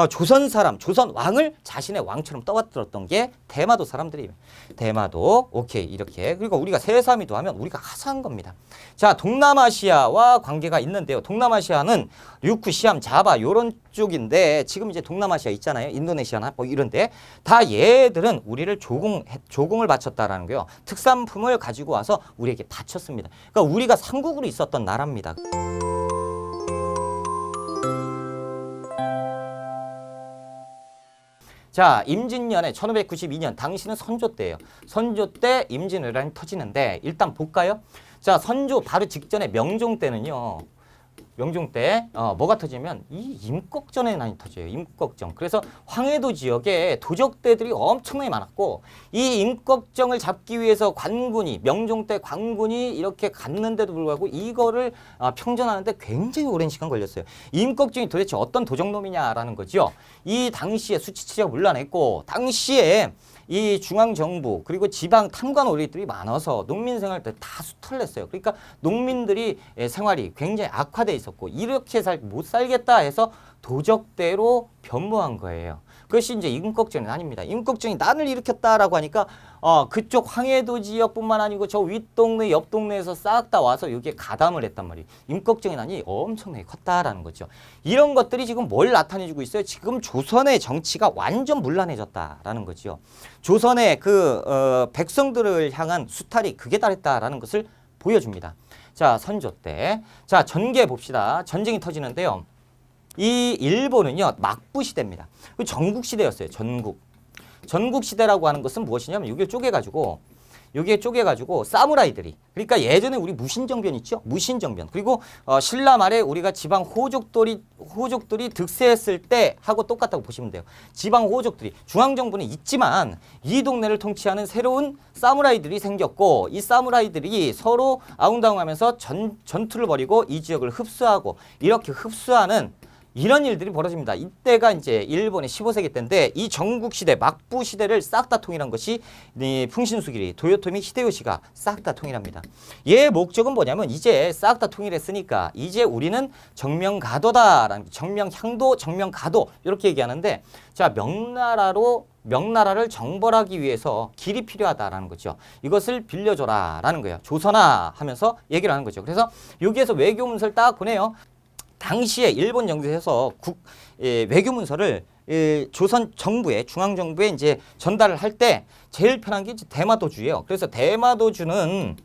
조선 사람, 조선 왕을 자신의 왕처럼 떠받들었던 게 대마도 사람들이에요. 대마도, 오케이, 이렇게. 그리고 우리가 세사미도 하면 우리가 하사한 겁니다. 자, 동남아시아와 관계가 있는데요. 동남아시아는 류쿠, 시암, 자바, 요런 쪽인데 지금 이제 동남아시아 있잖아요. 인도네시아나 뭐 이런데 다 얘들은 우리를 조공을 바쳤다라는 거예요. 특산품을 가지고 와서 우리에게 바쳤습니다. 그러니까 우리가 삼국으로 있었던 나라입니다. 자, 임진년에 1592년 당시는 선조 때예요. 선조 때 임진왜란이 터지는데 일단 볼까요? 자, 선조 바로 직전에 명종 때는요. 명종 때 뭐가 터지면 이 임꺽전에 많이 터져요. 임꺽정. 그래서 황해도 지역에 도적대들이 엄청나게 많았고 이 임꺽정을 잡기 위해서 관군이 명종 때 관군이 이렇게 갔는데도 불구하고 이거를 평전하는데 굉장히 오랜 시간 걸렸어요. 임꺽정이 도대체 어떤 도적놈이냐라는 거죠. 이 당시에 수치치가 문란했고 당시에 이 중앙정부 그리고 지방 탐관 오리들이 많아서 농민 생활 때 다 수탈을 했어요. 그러니까 농민들이 생활이 굉장히 악화돼 있었고 이렇게 못 살겠다 해서 도적대로 변모한 거예요. 그것이 이제 임꺽정이 아닙니다. 임꺽정이 난을 일으켰다라고 하니까 그쪽 황해도 지역뿐만 아니고 저 윗동네 옆 동네에서 싹 다 와서 여기에 가담을 했단 말이에요. 임꺽정의 난이 엄청나게 컸다라는 거죠. 이런 것들이 지금 뭘 나타내주고 있어요? 지금 조선의 정치가 완전 문란해졌다라는 거죠. 조선의 그 백성들을 향한 수탈이 극에 달했다라는 것을 보여줍니다. 자, 선조 때. 자, 전개 봅시다. 전쟁이 터지는데요. 이 일본은요, 막부 시대입니다. 전국 시대였어요. 전국 시대라고 하는 것은 무엇이냐면 여기에 쪼개가지고 사무라이들이 그러니까 예전에 우리 무신정변 있죠? 무신정변. 그리고 신라 말에 우리가 지방 호족들이 득세했을 때 하고 똑같다고 보시면 돼요. 지방 호족들이 중앙정부는 있지만 이 동네를 통치하는 새로운 사무라이들이 생겼고 이 사무라이들이 서로 아웅다웅하면서 전투를 벌이고 이 지역을 흡수하고 이렇게 흡수하는 이런 일들이 벌어집니다. 이때가 이제 일본의 15세기 때인데 이 전국시대, 막부시대를 싹 다 통일한 것이 이 풍신수길이 도요토미 히데요시가 싹 다 통일합니다. 얘의 목적은 뭐냐면 이제 싹 다 통일했으니까 이제 우리는 정명가도다라는 정명향도, 정명가도 이렇게 얘기하는데 자 명나라를 정벌하기 위해서 길이 필요하다라는 거죠. 이것을 빌려줘라라는 거예요. 조선아 하면서 얘기를 하는 거죠. 그래서 여기에서 외교 문서를 딱 보내요. 당시에 일본 정부에서 외교 문서를 조선 정부에 중앙정부에 이제 전달을 할 때 제일 편한 게 이제 대마도주예요. 그래서 대마도주는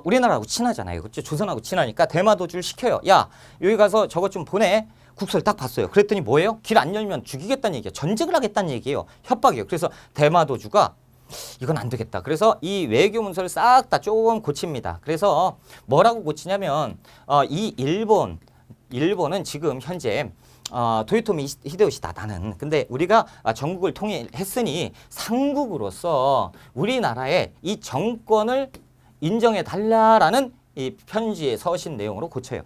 우리나라하고 친하잖아요. 그렇죠? 조선하고 친하니까 대마도주를 시켜요. 야, 여기 가서 저것 좀 보내. 국서를 딱 봤어요. 그랬더니 뭐예요? 길 안 열면 죽이겠다는 얘기예요. 전쟁을 하겠다는 얘기예요. 협박이에요. 그래서 대마도주가 이건 안 되겠다. 그래서 이 외교 문서를 싹 다 조금 고칩니다. 그래서 뭐라고 고치냐면 이 일본은 지금 현재 도요토미 히데요시다 나는. 근데 우리가 전국을 통일했으니 상국으로서 우리나라의 이 정권을 인정해 달라라는 이 편지의 서신 내용으로 고쳐요.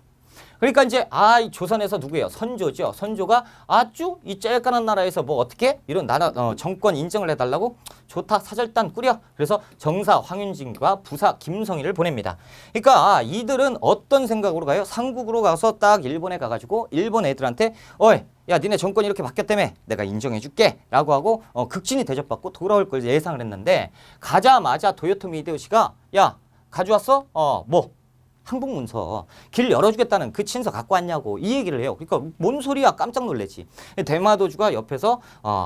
그러니까 이제 이 조선에서 누구예요? 선조죠. 선조가 아주 이 쬐깐한 나라에서 뭐 어떻게 이런 나라 정권 인정을 해달라고 좋다 사절단 꾸려. 그래서 정사 황윤진과 부사 김성희를 보냅니다. 그러니까 이들은 어떤 생각으로 가요? 상국으로 가서 딱 일본에 가가지고 일본 애들한테 어이 야 니네 정권이 이렇게 바뀌었다며 내가 인정해줄게 라고 하고 극진히 대접받고 돌아올 걸 예상을 했는데 가자마자 도요토미 히데요시가 야 가져왔어? 뭐 항복문서 길 열어주겠다는 그 친서 갖고 왔냐고 이 얘기를 해요. 그러니까 뭔 소리야 깜짝 놀래지. 대마도주가 옆에서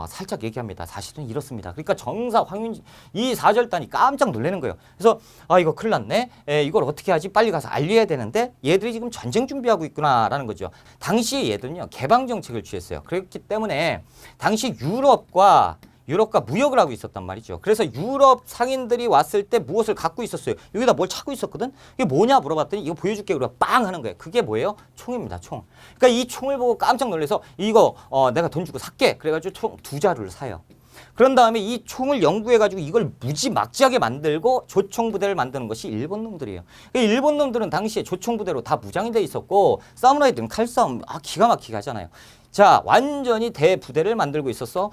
살짝 얘기합니다. 사실은 이렇습니다. 그러니까 정사 황윤진 이 사절단이 깜짝 놀라는 거예요. 그래서 이거 큰일 났네. 이걸 어떻게 하지? 빨리 가서 알려야 되는데 얘들이 지금 전쟁 준비하고 있구나라는 거죠. 당시 얘들은요 개방 정책을 취했어요. 그렇기 때문에 당시 유럽과 무역을 하고 있었단 말이죠. 그래서 유럽 상인들이 왔을 때 무엇을 갖고 있었어요? 여기다 뭘 찾고 있었거든? 이게 뭐냐 물어봤더니 이거 보여줄게. 그러고 빵 하는 거예요. 그게 뭐예요? 총입니다. 총. 그러니까 이 총을 보고 깜짝 놀라서 이거 내가 돈 주고 살게. 그래가지고 총 2자루를 사요. 그런 다음에 이 총을 연구해가지고 이걸 무지막지하게 만들고 조총부대를 만드는 것이 일본 놈들이에요. 일본 놈들은 당시에 조총부대로 다 무장이 돼 있었고 사무라이들은 칼싸움 기가 막히게 하잖아요. 자, 완전히 대부대를 만들고 있었고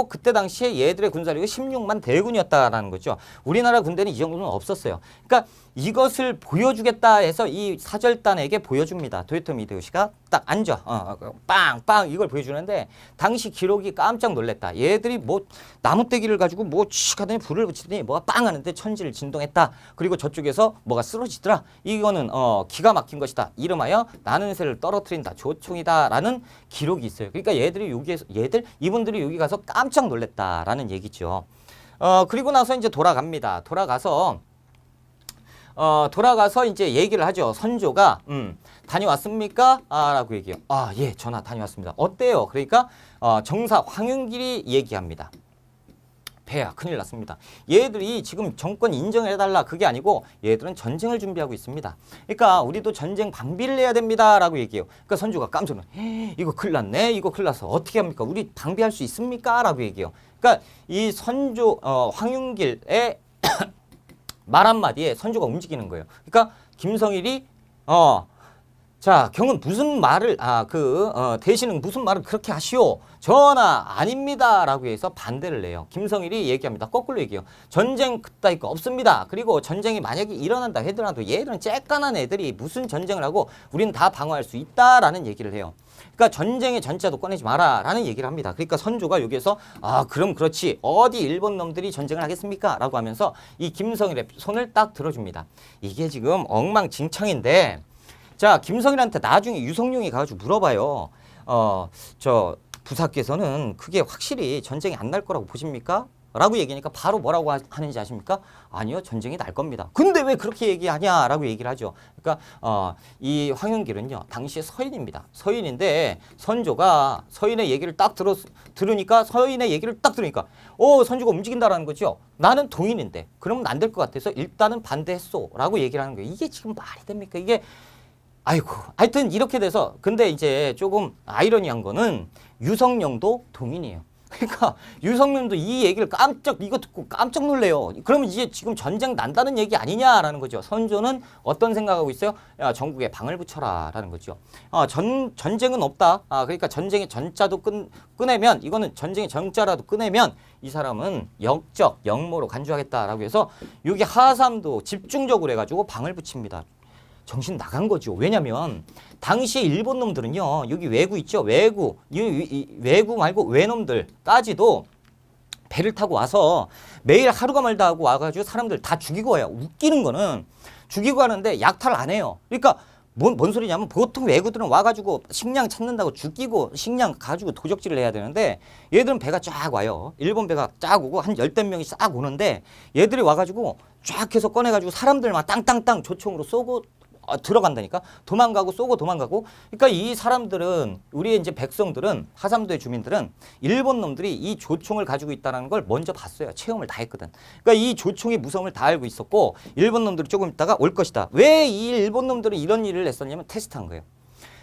그때 당시에 얘들의 군사력이 16만 대군이었다라는 거죠. 우리나라 군대는 이 정도는 없었어요. 그러니까 이것을 보여주겠다 해서 이 사절단에게 보여줍니다. 도요토미 히데요시가 딱 앉아. 빵빵 이걸 보여주는데 당시 기록이 깜짝 놀랐다. 얘들이 뭐 나무떼기를 가지고 칙 하더니 불을 붙이더니 뭐가 빵 하는데 천지를 진동했다. 그리고 저쪽에서 뭐가 쓰러지더라. 이거는 기가 막힌 것이다. 이름하여 나는 새를 떨어뜨린다. 조총이다. 라는 기록이 있어요. 그러니까 이분들이 여기 가서 깜짝 놀랐다라는 얘기죠. 그리고 나서 이제 돌아갑니다. 돌아가서 이제 얘기를 하죠. 선조가 다녀왔습니까? 라고 얘기해요. 예, 전하 다녀왔습니다. 어때요? 그러니까 정사 황윤길이 얘기합니다. 배야 큰일 났습니다. 얘들이 지금 정권 인정해달라 그게 아니고 얘들은 전쟁을 준비하고 있습니다. 그러니까 우리도 전쟁 방비를 해야 됩니다라고 얘기해요. 그러니까 선조가 깜짝 놀라. 이거 큰일 났네. 이거 큰일 났어. 어떻게 합니까? 우리 방비할 수 있습니까? 라고 얘기해요. 그러니까 이 선조 황윤길의 말 한마디에 선조가 움직이는 거예요. 그러니까 김성일이 자, 경은 무슨 말을 대신은 무슨 말을 그렇게 하시오? 전하 아닙니다 라고 해서 반대를 내요. 김성일이 얘기합니다. 거꾸로 얘기해요. 전쟁 그따위 거 없습니다. 그리고 전쟁이 만약에 일어난다 하더라도 얘들은 쬐깐한 애들이 무슨 전쟁을 하고 우리는 다 방어할 수 있다라는 얘기를 해요. 그러니까 전쟁의 전자도 꺼내지 마라 라는 얘기를 합니다. 그러니까 선조가 여기에서 그럼 그렇지 어디 일본 놈들이 전쟁을 하겠습니까? 라고 하면서 이 김성일의 손을 딱 들어줍니다. 이게 지금 엉망진창인데 자, 김성일한테 나중에 유성룡이 가가지고 물어봐요. 저 부사께서는 그게 확실히 전쟁이 안 날 거라고 보십니까? 라고 얘기하니까 바로 뭐라고 하는지 아십니까? 아니요, 전쟁이 날 겁니다. 근데 왜 그렇게 얘기하냐? 라고 얘기를 하죠. 그러니까 이 황윤길은요, 당시에 서인입니다. 서인인데 선조가 서인의 얘기를 딱 들으니까 선조가 움직인다라는 거죠. 나는 동인인데 그러면 안 될 것 같아서 일단은 반대했소. 라고 얘기를 하는 거예요. 이게 지금 말이 됩니까? 이게 아이고, 하여튼 이렇게 돼서 근데 이제 조금 아이러니한 거는 유성룡도 동인이에요. 그러니까 유성룡도 이 얘기를 이거 듣고 깜짝 놀래요. 그러면 이제 지금 전쟁 난다는 얘기 아니냐라는 거죠. 선조는 어떤 생각하고 있어요? 야, 전국에 방을 붙여라 라는 거죠. 전쟁은 없다. 그러니까 전쟁의 전자도 꺼내면 이거는 전쟁의 정자라도 꺼내면 이 사람은 역모로 간주하겠다라고 해서 여기 하삼도 집중적으로 해가지고 방을 붙입니다. 정신 나간 거죠. 왜냐면 당시에 일본 놈들은요. 여기 왜구 있죠. 왜구. 왜구 말고 외놈들까지도 배를 타고 와서 매일 하루가 멀다 하고 와가지고 사람들 다 죽이고 와요. 웃기는 거는 죽이고 가는데 약탈을 안 해요. 그러니까 뭔 소리냐면 보통 외구들은 와가지고 식량 찾는다고 죽이고 식량 가지고 도적질을 해야 되는데 얘들은 배가 쫙 와요. 일본 배가 쫙 오고 한 10대 명이 싹 오는데 얘들이 와가지고 쫙 해서 꺼내가지고 사람들만 땅땅땅 조총으로 쏘고 들어간다니까. 도망가고 쏘고 도망가고. 그러니까 이 사람들은 우리의 이제 백성들은 하삼도의 주민들은 일본 놈들이 이 조총을 가지고 있다는 걸 먼저 봤어요. 체험을 다 했거든. 그러니까 이 조총의 무서움을 다 알고 있었고 일본 놈들이 조금 있다가 올 것이다. 왜 이 일본 놈들은 이런 일을 했었냐면 테스트한 거예요.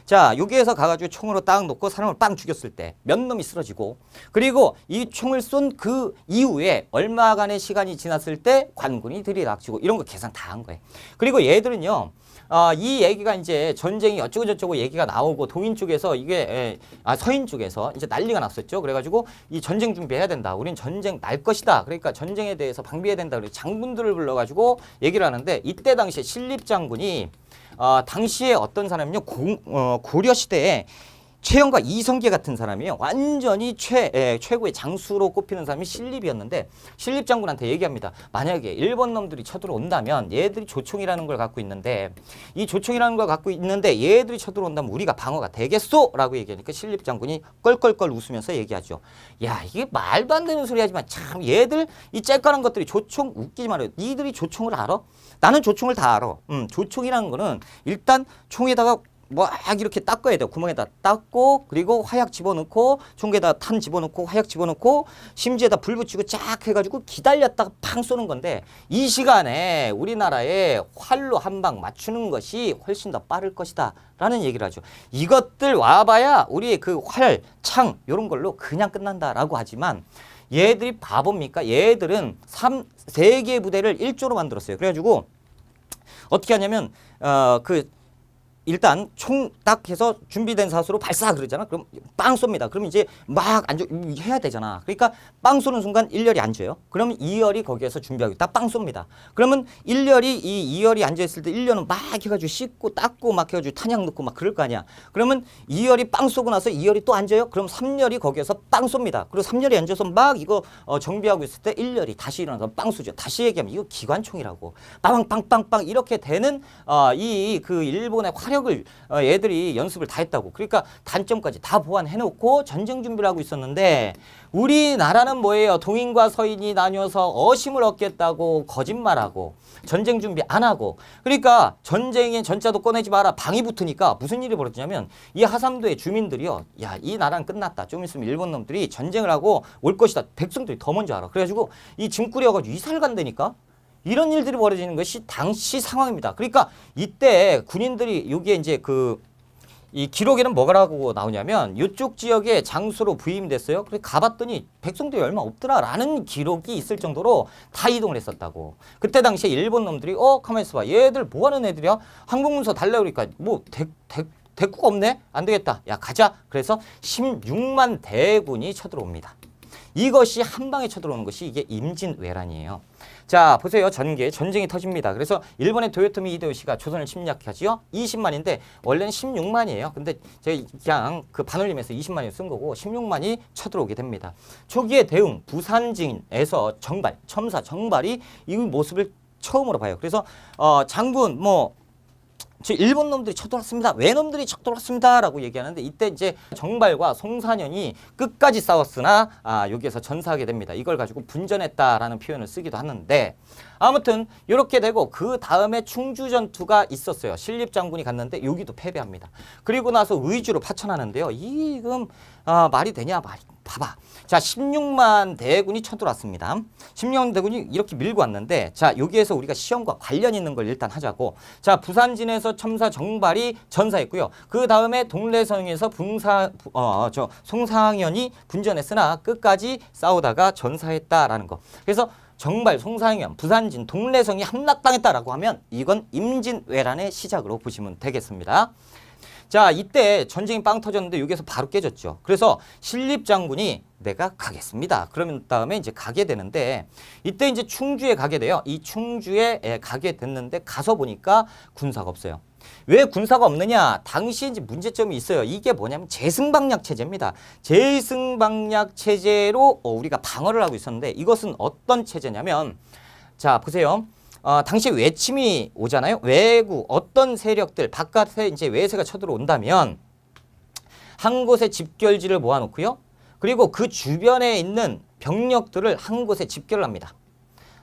자, 여기에서 가가지고 총으로 딱 놓고 사람을 빵 죽였을 때 몇 놈이 쓰러지고 그리고 이 총을 쏜 그 이후에 얼마간의 시간이 지났을 때 관군이 들이닥치고 이런 거 계산 다 한 거예요. 그리고 얘들은요. 이 얘기가 이제 전쟁이 어쩌고저쩌고 얘기가 나오고 동인 쪽에서 이게 서인 쪽에서 이제 난리가 났었죠. 그래가지고 이 전쟁 준비해야 된다. 우린 전쟁 날 것이다. 그러니까 전쟁에 대해서 방비해야 된다. 그래서 장군들을 불러가지고 얘기를 하는데 이때 당시에 신립장군이 당시에 어떤 사람이요 고려 시대에 최영과 이성계 같은 사람이에요. 완전히 최고의 장수로 꼽히는 사람이 신립이었는데 신립 장군한테 얘기합니다. 만약에 일본 놈들이 쳐들어온다면 얘들이 조총이라는 걸 갖고 있는데 이 조총이라는 걸 갖고 있는데 얘들이 쳐들어온다면 우리가 방어가 되겠소? 라고 얘기하니까 신립 장군이 껄껄껄 웃으면서 얘기하죠. 야, 이게 말도 안 되는 소리 하지만 참 얘들 이 쬐까란 것들이 조총 웃기지 말아요. 니들이 조총을 알아? 나는 조총을 다 알아. 조총이라는 거는 일단 총에다가 막 이렇게 닦아야 돼요. 구멍에다 닦고 그리고 화약 집어넣고 총에다 탄 집어넣고 화약 집어넣고 심지에다 불 붙이고 쫙 해가지고 기다렸다가 팡 쏘는 건데 이 시간에 우리나라에 활로 한 방 맞추는 것이 훨씬 더 빠를 것이다 라는 얘기를 하죠. 이것들 와봐야 우리의 그 활, 창 이런 걸로 그냥 끝난다라고 하지만 얘들이 바보입니까? 얘들은 3개의 부대를 1조로 만들었어요. 그래가지고 어떻게 하냐면 일단 총 딱 해서 준비된 사수로 발사 그러잖아. 그럼 빵 쏩니다. 그럼 이제 막 해야 되잖아. 그러니까 빵 쏘는 순간 1열이 앉아요. 그러면 2열이 거기에서 준비하고 딱 빵 쏩니다. 그러면 1열이 이 2열이 앉아있을 때 1열은 막 해가지고 씻고 닦고 막 해가지고 탄약 넣고 막 그럴 거 아니야. 그러면 2열이 빵 쏘고 나서 2열이 또 앉아요. 그럼 3열이 거기에서 빵 쏩니다. 그리고 3열이 앉아서 막 이거 정비하고 있을 때 1열이 다시 일어나서 빵 쏘죠. 다시 얘기하면 이거 기관총이라고. 빵빵빵빵 이렇게 되는 그 일본의 활약 화력을 애들이 연습을 다 했다고. 그러니까 단점까지 다 보완해놓고 전쟁 준비를 하고 있었는데 우리나라는 뭐예요? 동인과 서인이 나뉘어서 어심을 얻겠다고 거짓말하고 전쟁 준비 안 하고 그러니까 전쟁에 전자도 꺼내지 마라 방이 붙으니까 무슨 일이 벌어지냐면 이 하삼도의 주민들이요. 야, 이 나라는 끝났다. 좀 있으면 일본 놈들이 전쟁을 하고 올 것이다. 백성들이 더 먼저 알아. 그래가지고 이 짐 꾸려가지고 이사를 간다니까. 이런 일들이 벌어지는 것이 당시 상황입니다. 그러니까 이때 군인들이 여기에 이제 이 기록에는 뭐라고 나오냐면 이쪽 지역에 장수로 부임됐어요. 그래서 가봤더니 백성들이 얼마 없더라라는 기록이 있을 정도로 다 이동을 했었다고. 그때 당시에 일본 놈들이 가만히 있어봐. 얘들 뭐 하는 애들이야? 항복문서 달라 그러니까 뭐 대꾸가 없네? 안 되겠다. 야 가자. 그래서 16만 대군이 쳐들어옵니다. 이것이 한 방에 쳐들어오는 것이 이게 임진왜란이에요. 자 보세요. 전쟁이 터집니다. 그래서 일본의 도요토미 히데요시가 조선을 침략하지요. 20만인데 원래는 16만이에요. 근데 제가 그냥 그 반올림해서 20만이 쓴 거고 16만이 쳐들어오게 됩니다. 초기의 대응 부산진에서 첨사 정발이 이 모습을 처음으로 봐요. 그래서 장군 일본 놈들이 쳐들어왔습니다. 외놈들이 쳐들어왔습니다. 라고 얘기하는데 이때 이제 정발과 송산현이 끝까지 싸웠으나 여기에서 전사하게 됩니다. 이걸 가지고 분전했다라는 표현을 쓰기도 하는데 아무튼 이렇게 되고 그 다음에 충주 전투가 있었어요. 신립 장군이 갔는데 여기도 패배합니다. 그리고 나서 의주로 파천하는데요. 이금 말이 되냐? 봐봐. 자, 16만 대군이 쳐들어왔습니다. 16만 대군이 이렇게 밀고 왔는데 자, 여기에서 우리가 시험과 관련 있는 걸 일단 하자고. 자, 부산진에서 첨사 정발이 전사했고요. 그 다음에 동래성에서 송상현이 분전했으나 끝까지 싸우다가 전사했다라는 거. 그래서 정발, 송상현, 부산진, 동래성이 함락당했다라고 하면 이건 임진왜란의 시작으로 보시면 되겠습니다. 자, 이때 전쟁이 빵 터졌는데 여기서 바로 깨졌죠. 그래서 신립 장군이 내가 가겠습니다. 그러면 다음에 이제 가게 되는데 이때 이제 충주에 가게 돼요. 이 충주에 가게 됐는데 가서 보니까 군사가 없어요. 왜 군사가 없느냐? 당시에 이제 문제점이 있어요. 이게 뭐냐면 제승방략 체제입니다. 제승방략 체제로 우리가 방어를 하고 있었는데 이것은 어떤 체제냐면 자, 보세요. 당시 외침이 오잖아요. 외구 어떤 세력들 바깥에 이제 외세가 쳐들어온다면 한 곳에 집결지를 모아놓고요. 그리고 그 주변에 있는 병력들을 한 곳에 집결을 합니다.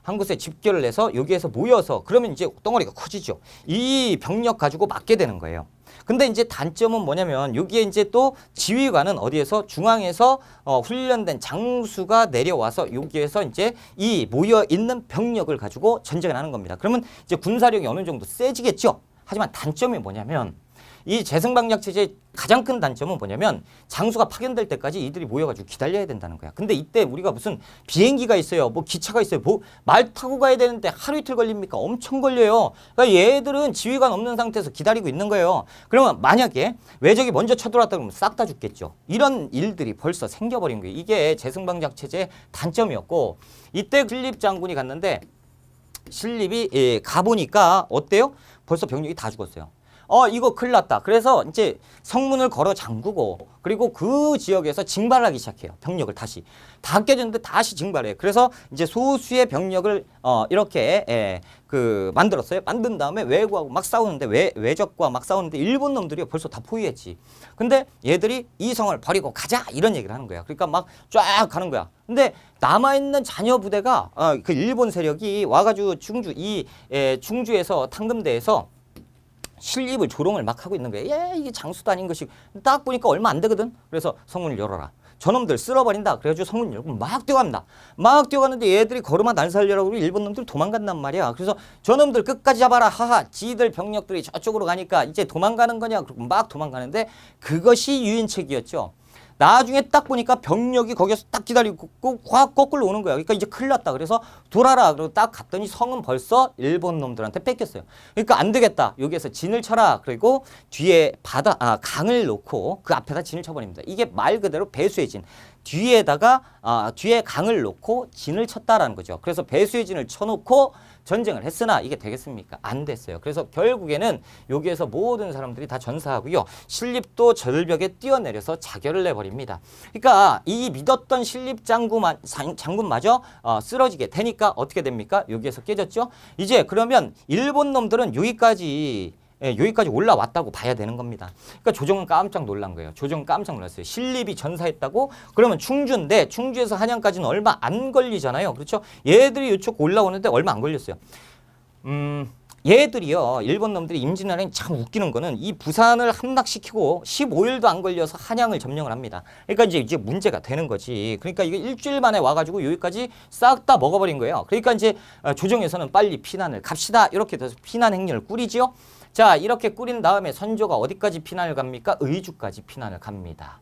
한 곳에 집결을 해서 여기에서 모여서 그러면 이제 덩어리가 커지죠. 이 병력 가지고 맞게 되는 거예요. 근데 이제 단점은 뭐냐면 여기에 이제 또 지휘관은 어디에서 중앙에서 훈련된 장수가 내려와서 여기에서 이제 이 모여 있는 병력을 가지고 전쟁을 하는 겁니다. 그러면 이제 군사력이 어느 정도 세지겠죠. 하지만 단점이 뭐냐면 이 제승방략 체제의 가장 큰 단점은 뭐냐면 장수가 파견될 때까지 이들이 모여가지고 기다려야 된다는 거야. 근데 이때 우리가 무슨 비행기가 있어요. 뭐 기차가 있어요. 뭐 말 타고 가야 되는데 하루 이틀 걸립니까? 엄청 걸려요. 그러니까 얘들은 지휘관 없는 상태에서 기다리고 있는 거예요. 그러면 만약에 외적이 먼저 쳐들어왔다 그러면 싹 다 죽겠죠. 이런 일들이 벌써 생겨버린 거예요. 이게 제승방략 체제의 단점이었고 이때 신립 장군이 갔는데 신립이 가보니까 어때요? 벌써 병력이 다 죽었어요. 이거 큰일 났다. 그래서 이제 성문을 걸어 잠그고 그리고 그 지역에서 징발하기 시작해요. 병력을 다시. 다 깨졌는데 다시 징발해요. 그래서 이제 소수의 병력을 이렇게 만들었어요. 만든 다음에 외구하고 막 싸우는데 외적과 막 싸우는데 일본 놈들이 벌써 다 포위했지. 근데 얘들이 이 성을 버리고 가자 이런 얘기를 하는 거야. 그러니까 막 쫙 가는 거야. 근데 남아있는 잔여 부대가 그 일본 세력이 와가지고 충주에서 탕금대에서 신립을 조롱을 막 하고 있는 거예요. 이게 장수도 아닌 것이 딱 보니까 얼마 안 되거든. 그래서 성문을 열어라. 저놈들 쓸어버린다. 그래가지고 성문 열고 막 뛰어갑니다. 막 뛰어가는데 얘들이 걸음아 날 살려라고 일본 놈들이 도망간단 말이야. 그래서 저놈들 끝까지 잡아라. 하하. 지들 병력들이 저쪽으로 가니까 이제 도망가는 거냐. 그리고 막 도망가는데 그것이 유인책이었죠. 나중에 딱 보니까 병력이 거기서 딱 기다리고 확 거꾸로 오는 거야. 그러니까 이제 큰일 났다. 그래서 돌아라. 그리고 딱 갔더니 성은 벌써 일본 놈들한테 뺏겼어요. 그러니까 안 되겠다. 여기에서 진을 쳐라. 그리고 뒤에 강을 놓고 그 앞에다 진을 쳐버립니다. 이게 말 그대로 배수의 진. 뒤에 강을 놓고 진을 쳤다라는 거죠. 그래서 배수의 진을 쳐놓고 전쟁을 했으나 이게 되겠습니까? 안 됐어요. 그래서 결국에는 여기에서 모든 사람들이 다 전사하고요. 신립도 절벽에 뛰어내려서 자결을 내버립니다. 그러니까 이 믿었던 신립 장군마저 쓰러지게 되니까 어떻게 됩니까? 여기에서 깨졌죠. 이제 그러면 일본 놈들은 여기까지 여기까지 올라왔다고 봐야 되는 겁니다. 그러니까 조정은 깜짝 놀란 거예요. 조정은 깜짝 놀랐어요. 신립이 전사했다고? 그러면 충주인데 충주에서 한양까지는 얼마 안 걸리잖아요. 그렇죠? 얘들이 이쪽 올라오는데 얼마 안 걸렸어요. 얘들이요. 일본 놈들이 임진왜란이 참 웃기는 거는 이 부산을 함락시키고 15일도 안 걸려서 한양을 점령을 합니다. 그러니까 이제 문제가 되는 거지. 그러니까 이게 일주일 만에 와가지고 여기까지 싹 다 먹어버린 거예요. 그러니까 이제 조정에서는 빨리 피난을 갑시다. 이렇게 돼서 피난 행렬을 꾸리지요. 자, 이렇게 꾸린 다음에 선조가 어디까지 피난을 갑니까? 의주까지 피난을 갑니다.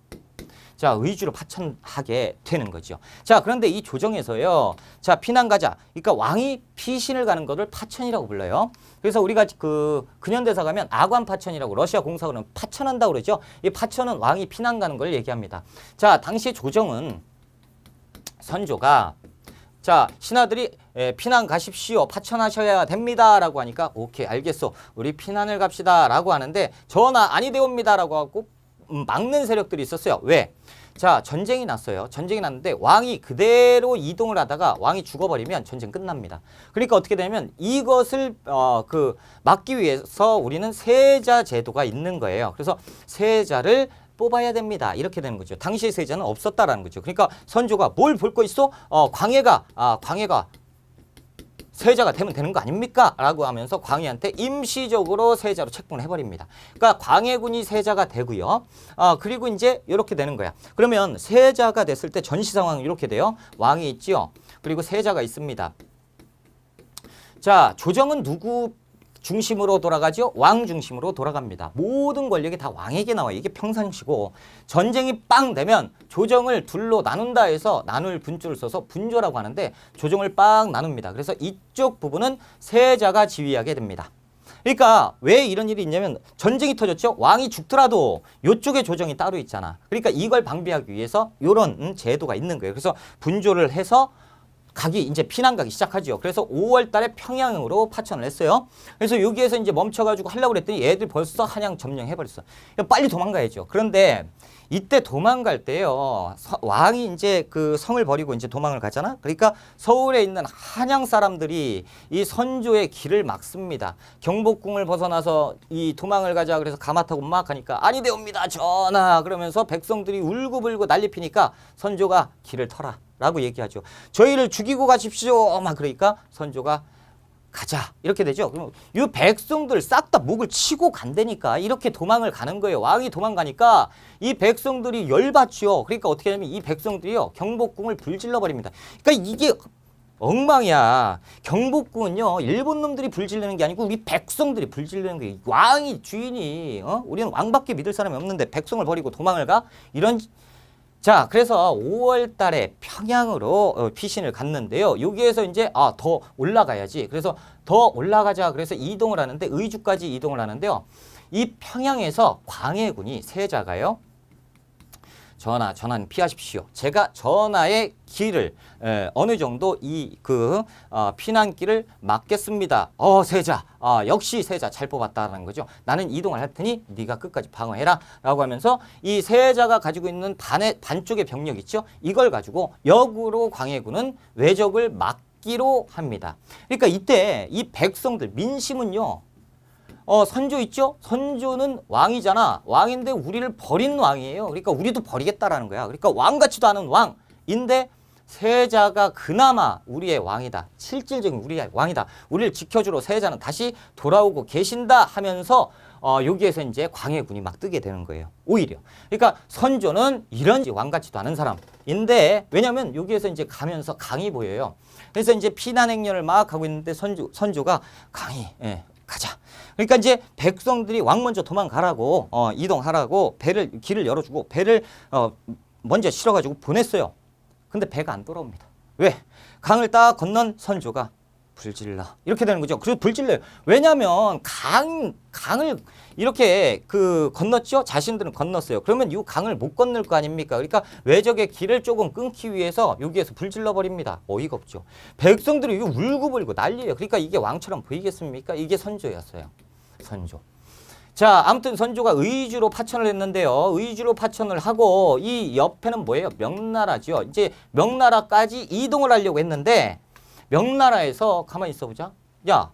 자, 의주로 파천하게 되는 거죠. 자, 그런데 이 조정에서요. 자, 피난 가자. 그러니까 왕이 피신을 가는 것을 파천이라고 불러요. 그래서 우리가 그 근현대사 가면 아관 파천이라고 러시아 공사관은 파천한다고 그러죠. 이 파천은 왕이 피난 가는 걸 얘기합니다. 자, 당시 조정은 선조가 자, 신하들이 피난 가십시오. 파천하셔야 됩니다. 라고 하니까 오케이 알겠어. 우리 피난을 갑시다. 라고 하는데 전하 아니되옵니다. 라고 하고 막는 세력들이 있었어요. 왜? 자, 전쟁이 났어요. 전쟁이 났는데 왕이 그대로 이동을 하다가 왕이 죽어버리면 전쟁 끝납니다. 그러니까 어떻게 되냐면 이것을 막기 위해서 우리는 세자 제도가 있는 거예요. 그래서 세자를 뽑아야 됩니다. 이렇게 되는 거죠. 당시 세자는 없었다라는 거죠. 그러니까 선조가 뭘 볼 거 있어? 광해가 세자가 되면 되는 거 아닙니까? 라고 하면서 광해한테 임시적으로 세자로 책봉을 해버립니다. 그러니까 광해군이 세자가 되고요. 그리고 이제 이렇게 되는 거야. 그러면 세자가 됐을 때 전시 상황은 이렇게 돼요. 왕이 있지요. 그리고 세자가 있습니다. 자, 조정은 누구 중심으로 돌아가죠? 왕 중심으로 돌아갑니다. 모든 권력이 다 왕에게 나와요. 이게 평상시고 전쟁이 빵 되면 조정을 둘로 나눈다 해서 나눌 분조를 써서 분조라고 하는데 조정을 빵 나눕니다. 그래서 이쪽 부분은 세자가 지휘하게 됩니다. 그러니까 왜 이런 일이 있냐면 전쟁이 터졌죠. 왕이 죽더라도 이쪽에 조정이 따로 있잖아. 그러니까 이걸 방비하기 위해서 이런 제도가 있는 거예요. 그래서 분조를 해서 가기 이제 피난 가기 시작하죠. 그래서 5월 달에 평양으로 파천을 했어요. 그래서 여기에서 이제 멈춰가지고 하려고 그랬더니 얘들 벌써 한양 점령해 버렸어. 빨리 도망가야죠. 그런데 이때 도망갈 때요. 왕이 이제 그 성을 버리고 이제 도망을 가잖아. 그러니까 서울에 있는 한양 사람들이 이 선조의 길을 막습니다. 경복궁을 벗어나서 이 도망을 가자 그래서 가마 타고 막 가니까 아니되옵니다 전하 그러면서 백성들이 울고불고 난리 피니까 선조가 길을 터라. 라고 얘기하죠. 저희를 죽이고 가십시오. 막 그러니까 선조가 가자. 이렇게 되죠. 그럼 이 백성들 싹 다 목을 치고 간다니까 이렇게 도망을 가는 거예요. 왕이 도망가니까 이 백성들이 열받죠. 그러니까 어떻게 하냐면 이 백성들이요. 경복궁을 불질러 버립니다. 그러니까 이게 엉망이야. 경복궁은요. 일본 놈들이 불질르는 게 아니고 우리 백성들이 불질르는 거예요. 왕이 주인이 우리는 왕밖에 믿을 사람이 없는데 백성을 버리고 도망을 가? 이런 자, 그래서 5월 달에 평양으로 피신을 갔는데요. 여기에서 이제 더 올라가야지. 그래서 더 올라가자. 그래서 이동을 하는데 의주까지 이동을 하는데요. 이 평양에서 광해군이 세자가요. 전하는 피하십시오. 제가 전하의 길을 어느 정도 피난길을 막겠습니다. 세자. 역시 세자 잘 뽑았다는 거죠. 나는 이동을 할 테니 네가 끝까지 방어해라. 라고 하면서 이 세자가 가지고 있는 반쪽의 병력 있죠. 이걸 가지고 역으로 광해군은 외적을 막기로 합니다. 그러니까 이때 이 백성들 민심은요. 선조 있죠? 선조는 왕이잖아. 왕인데 우리를 버린 왕이에요. 그러니까 우리도 버리겠다라는 거야. 그러니까 왕 같지도 않은 왕인데 세자가 그나마 우리의 왕이다. 실질적인 우리의 왕이다. 우리를 지켜주러 세자는 다시 돌아오고 계신다 하면서 여기에서 이제 광해군이 막 뜨게 되는 거예요. 오히려. 그러니까 선조는 이런 왕 같지도 않은 사람인데 왜냐면 여기에서 이제 가면서 강이 보여요. 그래서 이제 피난 행렬을 막 하고 있는데 선조가 강이 가자. 그러니까 이제 백성들이 왕 먼저 도망가라고 이동하라고 길을 열어주고 배를 먼저 실어가지고 보냈어요. 근데 배가 안 돌아옵니다. 왜? 강을 딱 건넌 선조가 불질러 이렇게 되는 거죠. 그래서 불질러요. 왜냐하면 강을 이렇게 건넜죠. 자신들은 건넜어요. 그러면 이 강을 못 건널 거 아닙니까? 그러니까 외적의 길을 조금 끊기 위해서 여기에서 불질러 버립니다. 어이가 없죠. 백성들이 이거 울고불고 난리예요. 그러니까 이게 왕처럼 보이겠습니까? 이게 선조였어요. 선조. 자, 아무튼 선조가 의주로 파천을 했는데요. 의주로 파천을 하고 이 옆에는 뭐예요? 명나라죠. 이제 명나라까지 이동을 하려고 했는데 명나라에서 가만히 있어보자. 야,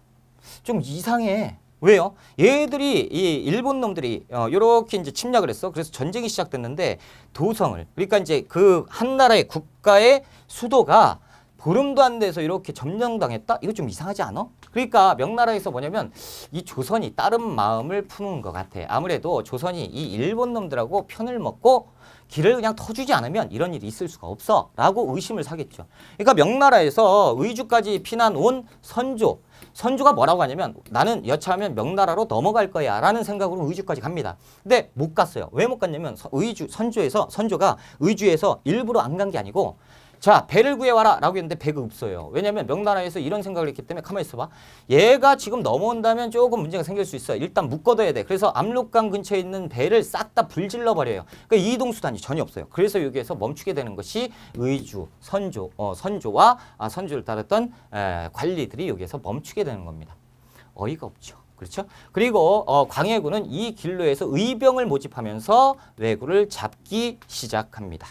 좀 이상해. 왜요? 얘들이 이 일본 놈들이 이렇게 이제 침략을 했어. 그래서 전쟁이 시작됐는데 도성을 그러니까 이제 그 한 나라의 국가의 수도가 보름도 안 돼서 이렇게 점령당했다? 이거 좀 이상하지 않아? 그러니까 명나라에서 뭐냐면 이 조선이 다른 마음을 품은 것 같아. 아무래도 조선이 이 일본 놈들하고 편을 먹고 길을 그냥 터주지 않으면 이런 일이 있을 수가 없어 라고 의심을 사겠죠. 그러니까 명나라에서 의주까지 피난 온 선조. 선조가 뭐라고 하냐면 나는 여차하면 명나라로 넘어갈 거야 라는 생각으로 의주까지 갑니다. 근데 못 갔어요. 왜 못 갔냐면 선조가 의주에서 일부러 안 간 게 아니고 자, 배를 구해와라 라고 했는데 배가 없어요. 왜냐면 명나라에서 이런 생각을 했기 때문에 가만히 있어봐. 얘가 지금 넘어온다면 조금 문제가 생길 수 있어. 일단 묶어둬야 돼. 그래서 압록강 근처에 있는 배를 싹 다 불질러 버려요. 그러니까 이동수단이 전혀 없어요. 그래서 여기에서 멈추게 되는 것이 의주, 선조와 선조를 따랐던 관리들이 여기에서 멈추게 되는 겁니다. 어이가 없죠. 그렇죠? 그리고 광해군은 이 길로에서 의병을 모집하면서 왜구를 잡기 시작합니다.